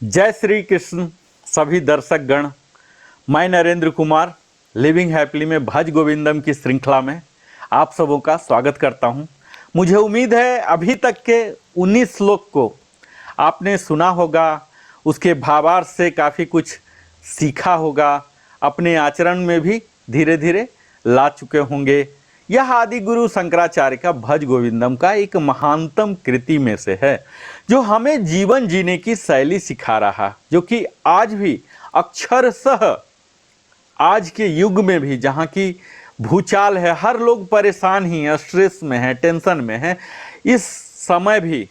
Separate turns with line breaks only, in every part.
जय श्री कृष्ण सभी दर्शक गण। मैं नरेंद्र कुमार लिविंग हैप्पीली में भज गोविंदम की श्रृंखला में आप सबों का स्वागत करता हूं। मुझे उम्मीद है अभी तक के 19 श्लोक को आपने सुना होगा, उसके भावार्थ से काफ़ी कुछ सीखा होगा, अपने आचरण में भी धीरे धीरे ला चुके होंगे। यह आदि गुरु शंकराचार्य का भज गोविंदम का एक महानतम कृति में से है, जो हमें जीवन जीने की शैली सिखा रहा, जो कि आज भी अक्षरशः आज के युग में भी जहाँ की भूचाल है, हर लोग परेशान ही है, स्ट्रेस में है, टेंशन में है, इस समय भी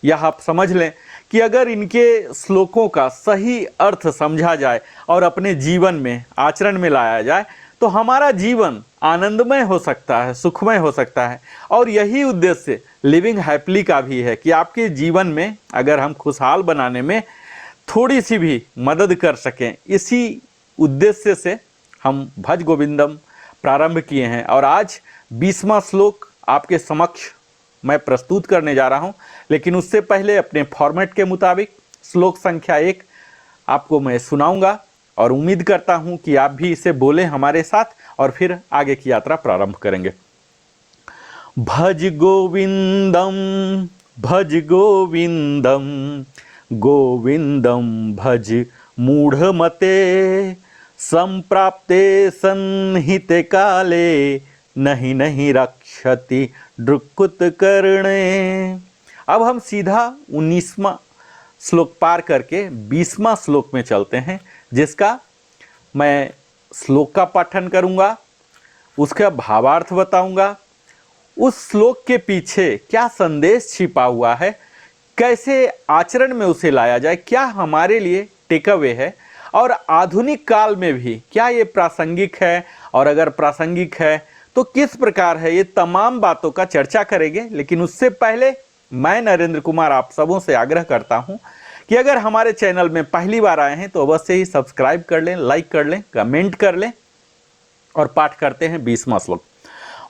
यह आप समझ लें कि अगर इनके श्लोकों का सही अर्थ समझा जाए और अपने जीवन में आचरण में लाया जाए तो हमारा जीवन आनंदमय हो सकता है, सुखमय हो सकता है। और यही उद्देश्य लिविंग हैप्पीली का भी है कि आपके जीवन में अगर हम खुशहाल बनाने में थोड़ी सी भी मदद कर सकें, इसी उद्देश्य से हम भज गोविंदम प्रारंभ किए हैं। और आज 20वां श्लोक आपके समक्ष मैं प्रस्तुत करने जा रहा हूं, लेकिन उससे पहले अपने फॉर्मेट के मुताबिक श्लोक संख्या 1 आपको मैं सुनाऊंगा और उम्मीद करता हूं कि आप भी इसे बोलें हमारे साथ और फिर आगे की यात्रा प्रारंभ करेंगे। भज गोविंदम गोविंदम भज मूढ़मते, संप्राप्ते सन्निहिते काले नहीं नहीं रक्षति ड्रुकुत करणे। अब हम सीधा 19वां श्लोक पार करके 20वां श्लोक में चलते हैं, जिसका मैं श्लोक का पाठन करूंगा, उसका भावार्थ बताऊंगा, उस श्लोक के पीछे क्या संदेश छिपा हुआ है, कैसे आचरण में उसे लाया जाए, क्या हमारे लिए टेक अवे है और आधुनिक काल में भी क्या ये प्रासंगिक है, और अगर प्रासंगिक है तो किस प्रकार है, ये तमाम बातों का चर्चा करेंगे। लेकिन उससे पहले मैं नरेंद्र कुमार आप सबों से आग्रह करता हूं कि अगर हमारे चैनल में पहली बार आए हैं तो अवश्य ही सब्सक्राइब कर लें, लाइक कर लें, कमेंट कर लें और पाठ करते हैं 20वां श्लोक।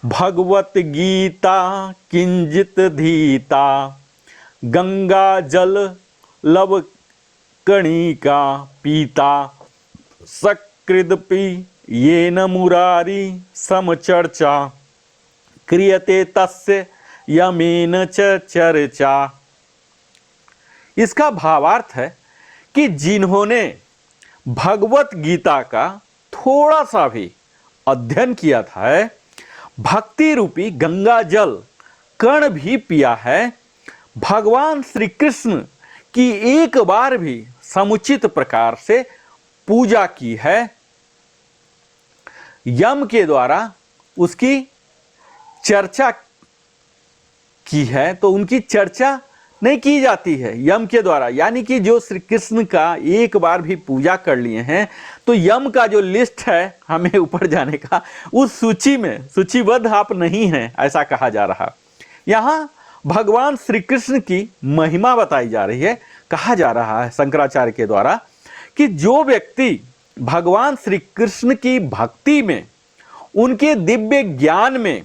भगवत गीता किंजित धीता, गंगा जल लव कणिका पीता, सकृदपि येन मुरारी समचर्चा, क्रियते तस्य यमेन च चर्चा। इसका भावार्थ है कि जिन्होंने भगवत गीता का थोड़ा सा भी अध्ययन किया था, भक्ति रूपी गंगा जल कण भी पिया है, भगवान श्री कृष्ण की एक बार भी समुचित प्रकार से पूजा की है, यम के द्वारा उसकी चर्चा की है, तो उनकी चर्चा नहीं की जाती है यम के द्वारा, यानी कि जो श्री कृष्ण का एक बार भी पूजा कर लिए हैं तो यम का जो लिस्ट है हमें ऊपर जाने का, उस सूची में सूचीबद्ध आप नहीं हैं, ऐसा कहा जा रहा। यहाँ भगवान श्री कृष्ण की महिमा बताई जा रही है। कहा जा रहा है शंकराचार्य के द्वारा कि जो व्यक्ति भगवान श्री कृष्ण की भक्ति में, उनके दिव्य ज्ञान में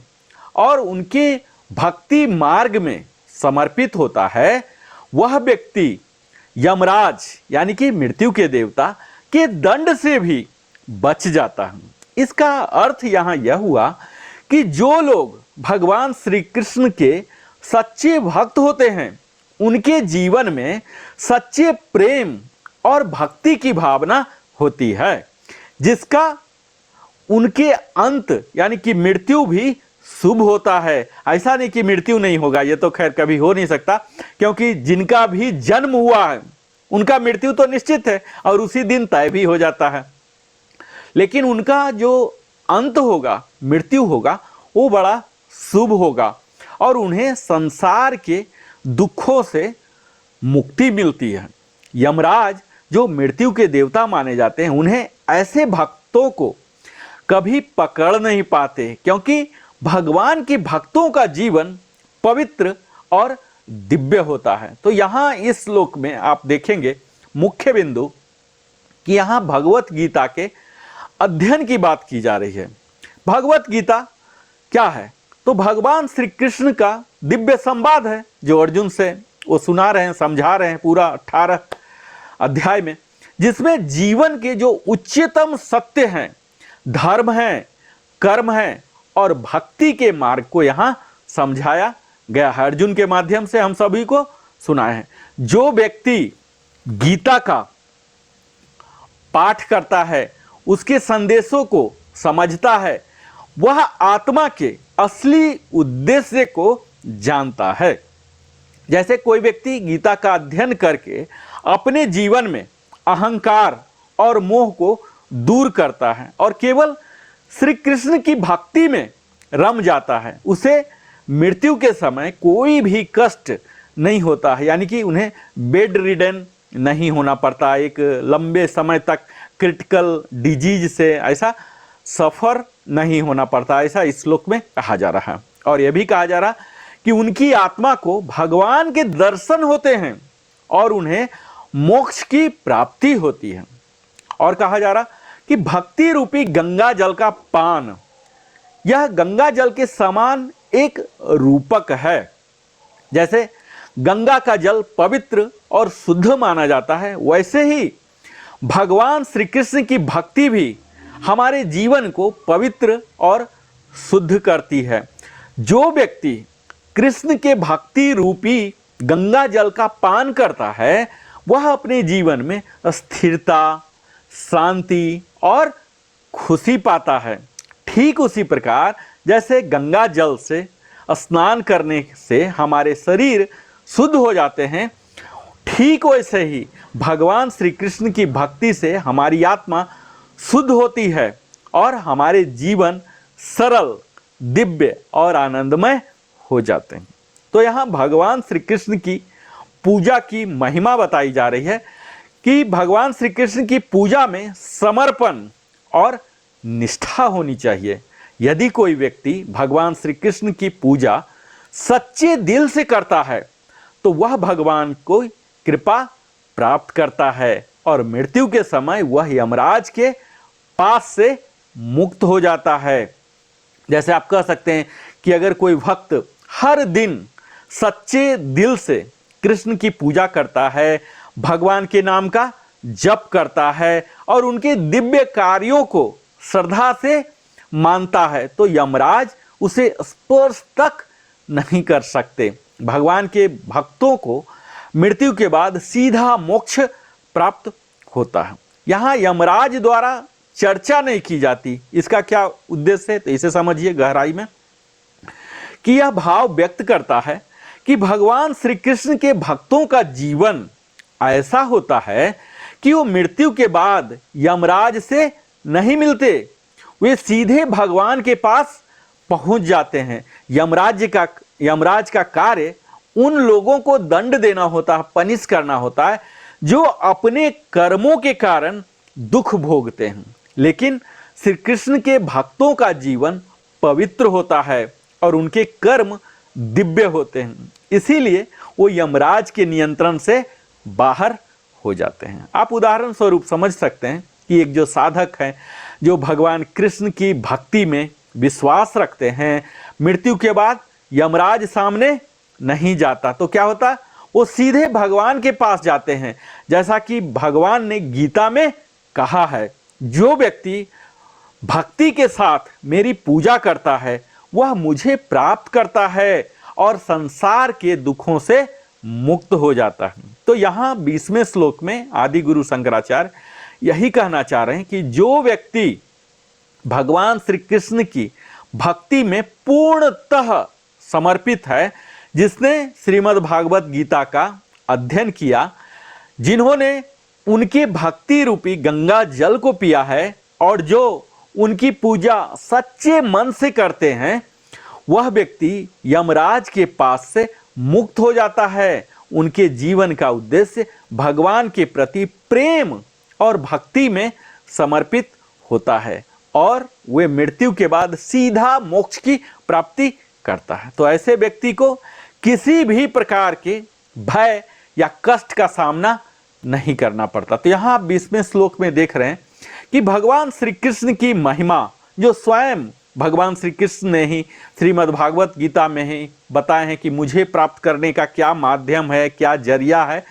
और उनके भक्ति मार्ग में समर्पित होता है, वह व्यक्ति यमराज यानी कि मृत्यु के देवता के दंड से भी बच जाता है। इसका अर्थ यहाँ यह हुआ कि जो लोग भगवान श्री कृष्ण के सच्चे भक्त होते हैं, उनके जीवन में सच्चे प्रेम और भक्ति की भावना होती है, जिसका उनके अंत यानी कि मृत्यु भी शुभ होता है। ऐसा नहीं कि मृत्यु नहीं होगा, ये तो खैर कभी हो नहीं सकता, क्योंकि जिनका भी जन्म हुआ है उनका मृत्यु तो निश्चित है और उसी दिन तय भी हो जाता है, लेकिन उनका जो अंत होगा, मृत्यु होगा, वो बड़ा शुभ होगा और उन्हें संसार के दुखों से मुक्ति मिलती है। यमराज जो मृत्यु के देवता माने जाते हैं, उन्हें ऐसे भक्तों को कभी पकड़ नहीं पाते, क्योंकि भगवान के भक्तों का जीवन पवित्र और दिव्य होता है। तो यहाँ इस श्लोक में आप देखेंगे मुख्य बिंदु कि यहाँ भगवत गीता के अध्ययन की बात की जा रही है। भगवत गीता क्या है? तो भगवान श्री कृष्ण का दिव्य संवाद है, जो अर्जुन से वो सुना रहे हैं, समझा रहे हैं। पूरा 18 अध्याय में, जिसमें जीवन के जो उच्चतम सत्य हैं, धर्म हैं, कर्म हैं और भक्ति के मार्ग को यहाँ समझाया गया है। अर्जुन के माध्यम से हम सभी को सुनाया है। जो व्यक्ति गीता का पाठ करता है, उसके संदेशों को समझता है, वह आत्मा के असली उद्देश्य को जानता है। जैसे कोई व्यक्ति गीता का अध्ययन करके अपने जीवन में अहंकार और मोह को दूर करता है और केवल श्री कृष्ण की भक्ति में रम जाता है, उसे मृत्यु के समय कोई भी कष्ट नहीं होता है, यानी कि उन्हें बेड रिडन नहीं होना पड़ता, एक लंबे समय तक क्रिटिकल डिजीज से ऐसा सफ़र नहीं होना पड़ता, ऐसा इस श्लोक में कहा जा रहा है। और यह भी कहा जा रहा कि उनकी आत्मा को भगवान के दर्शन होते हैं और उन्हें मोक्ष की प्राप्ति होती है। और कहा जा रहा कि भक्ति रूपी गंगा जल का पान, यह गंगा जल के समान एक रूपक है। जैसे गंगा का जल पवित्र और शुद्ध माना जाता है, वैसे ही भगवान श्री कृष्ण की भक्ति भी हमारे जीवन को पवित्र और शुद्ध करती है। जो व्यक्ति कृष्ण के भक्ति रूपी गंगा जल का पान करता है, वह अपने जीवन में स्थिरता, शांति और खुशी पाता है। ठीक उसी प्रकार जैसे गंगा जल से स्नान करने से हमारे शरीर शुद्ध हो जाते हैं, ठीक वैसे ही भगवान श्री कृष्ण की भक्ति से हमारी आत्मा शुद्ध होती है और हमारे जीवन सरल, दिव्य और आनंदमय हो जाते हैं। तो यहाँ भगवान श्री कृष्ण की पूजा की महिमा बताई जा रही है कि भगवान श्री कृष्ण की पूजा में समर्पण और निष्ठा होनी चाहिए। यदि कोई व्यक्ति भगवान श्री कृष्ण की पूजा सच्चे दिल से करता है, तो वह भगवान को कृपा प्राप्त करता है और मृत्यु के समय वह यमराज के पास से मुक्त हो जाता है। जैसे आप कह सकते हैं कि अगर कोई भक्त हर दिन सच्चे दिल से कृष्ण की पूजा करता है, भगवान के नाम का जप करता है और उनके दिव्य कार्यों को श्रद्धा से मानता है, तो यमराज उसे स्पर्श तक नहीं कर सकते। भगवान के भक्तों को मृत्यु के बाद सीधा मोक्ष प्राप्त होता है। यहाँ यमराज द्वारा चर्चा नहीं की जाती। इसका क्या उद्देश्य है, तो इसे समझिए गहराई में कि यह भाव व्यक्त करता है कि भगवान श्री कृष्ण के भक्तों का जीवन ऐसा होता है कि वो मृत्यु के बाद यमराज से नहीं मिलते, वे सीधे भगवान के पास पहुंच जाते हैं। यमराज का कार्य उन लोगों को दंड देना होता है, पनिश करना होता है, जो अपने कर्मों के कारण दुख भोगते हैं। लेकिन श्री कृष्ण के भक्तों का जीवन पवित्र होता है और उनके कर्म दिव्य होते हैं, इसीलिए वो यमराज के नियंत्रण से बाहर हो जाते हैं। आप उदाहरण स्वरूप समझ सकते हैं कि एक जो साधक हैं, जो भगवान कृष्ण की भक्ति में विश्वास रखते हैं, मृत्यु के बाद यमराज सामने नहीं जाता, तो क्या होता, वो सीधे भगवान के पास जाते हैं। जैसा कि भगवान ने गीता में कहा है, जो व्यक्ति भक्ति के साथ मेरी पूजा करता है, वह मुझे प्राप्त करता है और संसार के दुखों से मुक्त हो जाता है। तो यहाँ 20वें श्लोक में आदि गुरु शंकराचार्य यही कहना चाह रहे हैं कि जो व्यक्ति भगवान श्री कृष्ण की भक्ति में पूर्णतः समर्पित है, जिसने श्रीमद् भागवत गीता का अध्ययन किया, जिन्होंने उनके भक्ति रूपी गंगा जल को पिया है और जो उनकी पूजा सच्चे मन से करते हैं, वह व्यक्ति यमराज के पास से मुक्त हो जाता है। उनके जीवन का उद्देश्य भगवान के प्रति प्रेम और भक्ति में समर्पित होता है और वे मृत्यु के बाद सीधा मोक्ष की प्राप्ति करता है। तो ऐसे व्यक्ति को किसी भी प्रकार के भय या कष्ट का सामना नहीं करना पड़ता। तो यहाँ 20वें श्लोक में देख रहे हैं कि भगवान श्री कृष्ण की महिमा, जो स्वयं भगवान श्री कृष्ण ने ही श्रीमद् भागवत गीता में ही बताए हैं कि मुझे प्राप्त करने का क्या माध्यम है, क्या जरिया है,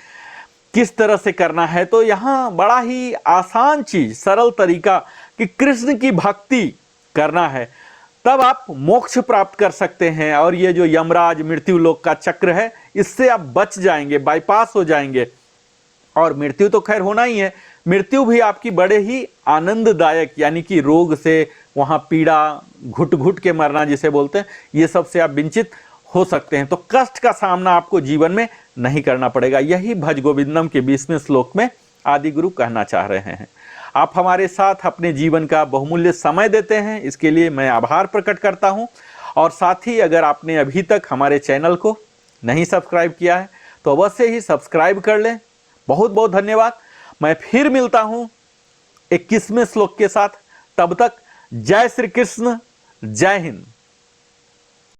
किस तरह से करना है, तो यहाँ बड़ा ही आसान चीज, सरल तरीका कि कृष्ण की भक्ति करना है, तब आप मोक्ष प्राप्त कर सकते हैं। और ये जो यमराज मृत्यु लोक का चक्र है, इससे आप बच जाएंगे, बाईपास हो जाएंगे। और मृत्यु तो खैर होना ही है, मृत्यु भी आपकी बड़े ही आनंददायक, यानी कि रोग से, वहां पीड़ा, घुट घुट के मरना जिसे बोलते हैं, ये सब से आप वंचित हो सकते हैं। तो कष्ट का सामना आपको जीवन में नहीं करना पड़ेगा। यही भज गोविंदम के 20वें श्लोक में आदि गुरु कहना चाह रहे हैं। आप हमारे साथ अपने जीवन का बहुमूल्य समय देते हैं, इसके लिए मैं आभार प्रकट करता हूं। और साथ ही अगर आपने अभी तक हमारे चैनल को नहीं सब्सक्राइब किया है तो अवश्य ही सब्सक्राइब कर लें। बहुत बहुत धन्यवाद। मैं फिर मिलता हूं 21वें श्लोक के साथ। तब तक जय श्री कृष्ण, जय हिंद।